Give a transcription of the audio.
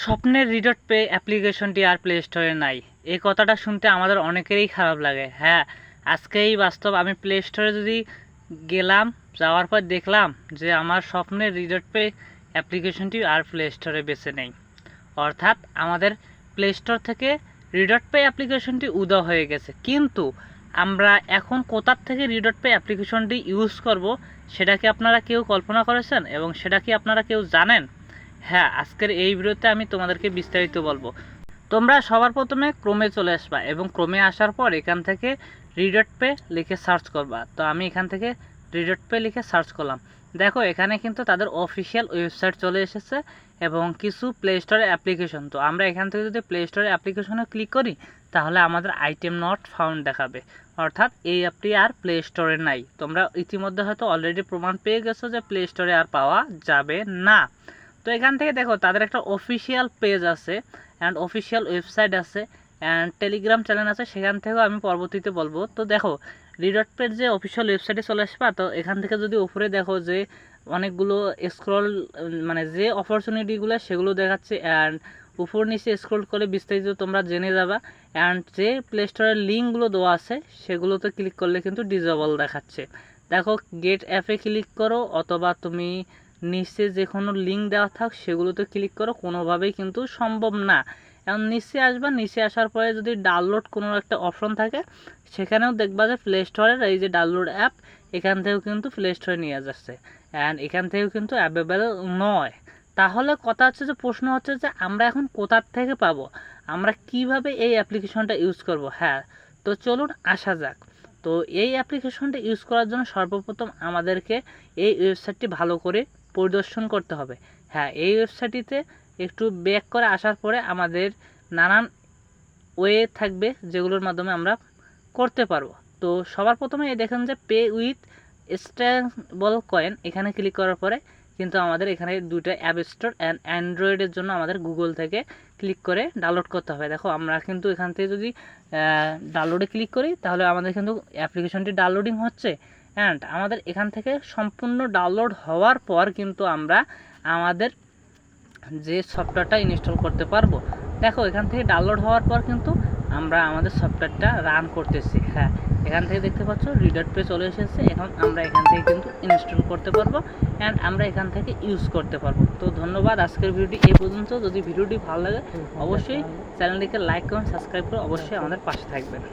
স্বপ্নের রিডট পে অ্যাপ্লিকেশনটি আর প্লে স্টোরে নাই। এই কথাটা শুনতে আমাদের অনেকেরই খারাপ লাগে। হ্যাঁ, আজকেই বাস্তব। আমি প্লে স্টোরে যদি গেলাম, যাওয়ার পর দেখলাম যে আমার স্বপ্নের রিডট পে অ্যাপ্লিকেশনটি আর প্লে স্টোরে বেঁচে নেই। অর্থাৎ আমাদের প্লে স্টোর থেকে রিডট পে অ্যাপ্লিকেশনটি উধাও হয়ে গেছে। কিন্তু আমরা এখন কোথার থেকে রিডট পে অ্যাপ্লিকেশনটি ইউজ করব, সেটা কি আপনারা কেউ কল্পনা করেছেন এবং সেটা কি আপনারা কেউ জানেন? হ্যাঁ, আজকের এই ভিডিওতে আমি তোমাদেরকে বিস্তারিত বলবো। তোমরা সবার প্রথমে ক্রোমে চলে আসবা এবং ক্রোমে আসার পর এখান থেকে রিডট পে লিখে সার্চ করবা। তো আমি এখান থেকে রিডট পে লিখে সার্চ করলাম। দেখো, এখানে কিন্তু তাদের অফিসিয়াল ওয়েবসাইট চলে এসেছে এবং কিছু প্লে স্টোরে অ্যাপ্লিকেশন। তো আমরা এখান থেকে যদি প্লে স্টোরে অ্যাপ্লিকেশনে ক্লিক করি, তাহলে আমাদের আইটেম নট ফাউন্ড দেখাবে। অর্থাৎ এই অ্যাপটি আর প্লে স্টোরে নাই। তোমরা ইতিমধ্যে হয়তো অলরেডি প্রমাণ পেয়ে গেছো যে প্লে স্টোরে আর পাওয়া যাবে না। তো এখান থেকে দেখো, তাদের একটা অফিসিয়াল পেজ আছে অ্যান্ড অফিসিয়াল ওয়েবসাইট আছে অ্যান্ড টেলিগ্রাম চ্যানেল আছে, সেখান থেকেও আমি পরবর্তীতে বলবো। তো দেখো, রিডট পের যে অফিসিয়াল ওয়েবসাইটে চলে আসবা। তো এখান থেকে যদি উপরে দেখো যে অনেকগুলো স্ক্রল, মানে যে অপরচুনিটিগুলো সেগুলো দেখাচ্ছে অ্যান্ড উপর নিচে স্ক্রল করে বিস্তারিত তোমরা জেনে যাবা। অ্যান্ড যে প্লে স্টোরের লিঙ্কগুলো দেওয়া আছে সেগুলোতে ক্লিক করলে কিন্তু ডিজেবল দেখাচ্ছে। দেখো, গেট অ্যাপে ক্লিক করো অথবা তুমি নিচে যে কোনো লিঙ্ক দেওয়া থাক সেগুলোতে ক্লিক করো, কোনোভাবেই কিন্তু সম্ভব না। এখন নিচে আসবা, নিচে আসার পরে যদি ডাউনলোড কোনো একটা অপশন থাকে, সেখানেও দেখবা যে প্লে স্টোরের এই যে ডাউনলোড অ্যাপ, এখান থেকেও কিন্তু প্লে স্টোরে নিয়ে যাচ্ছে অ্যান্ড এখান থেকেও কিন্তু অ্যাভেলেবেল নয়। তাহলে কথা হচ্ছে যে, প্রশ্ন হচ্ছে যে আমরা এখন কোথার থেকে পাবো, আমরা কিভাবে এই অ্যাপ্লিকেশনটা ইউজ করব। হ্যাঁ, তো চলুন আসা যাক। তো এই অ্যাপ্লিকেশনটা ইউজ করার জন্য সর্বপ্রথম আমাদেরকে এই ওয়েবসাইটটি ভালো করে পরিদর্শন করতে হবে। হ্যাঁ, এই ওয়েবসাইটটিতে একটু ব্যাক করে আসার পরে আমাদের নানান ওয়ে থাকবে যেগুলোর মাধ্যমে আমরা করতে পারবো। তো সবার প্রথমে এই দেখেন যে পে উইথ স্টেবল কয়েন, এখানে ক্লিক করার পরে কিন্তু আমাদের এখানে দুটো অ্যাপ স্টোর অ্যান্ড অ্যান্ড্রয়েডের জন্য আমাদের গুগল থেকে ক্লিক করে ডাউনলোড করতে হবে। দেখো, আমরা কিন্তু এখান থেকে যদি ডাউনলোডে ক্লিক করি, তাহলে আমাদের কিন্তু অ্যাপ্লিকেশনটি ডাউনলোডিং হচ্ছে অ্যান্ড আমাদের এখান থেকে সম্পূর্ণ ডাউনলোড হওয়ার পর কিন্তু আমরা আমাদের যে সফটওয়্যারটা ইনস্টল করতে পারবো। দেখো, এখান থেকে ডাউনলোড হওয়ার পর কিন্তু আমরা আমাদের সফটওয়্যারটা রান করতেছি। হ্যাঁ, এখান থেকে দেখতে পাচ্ছ রিডট পে চলে এসেছে। এখন আমরা এখান থেকে কিন্তু ইনস্টল করতে পারবো অ্যান্ড আমরা এখান থেকে ইউজ করতে পারবো। তো ধন্যবাদ, আজকের ভিডিওটি এই পর্যন্ত। যদি ভিডিওটি ভালো লাগে অবশ্যই চ্যানেলটিকে লাইক করুন, সাবস্ক্রাইব করে অবশ্যই আমাদের পাশে থাকবেন।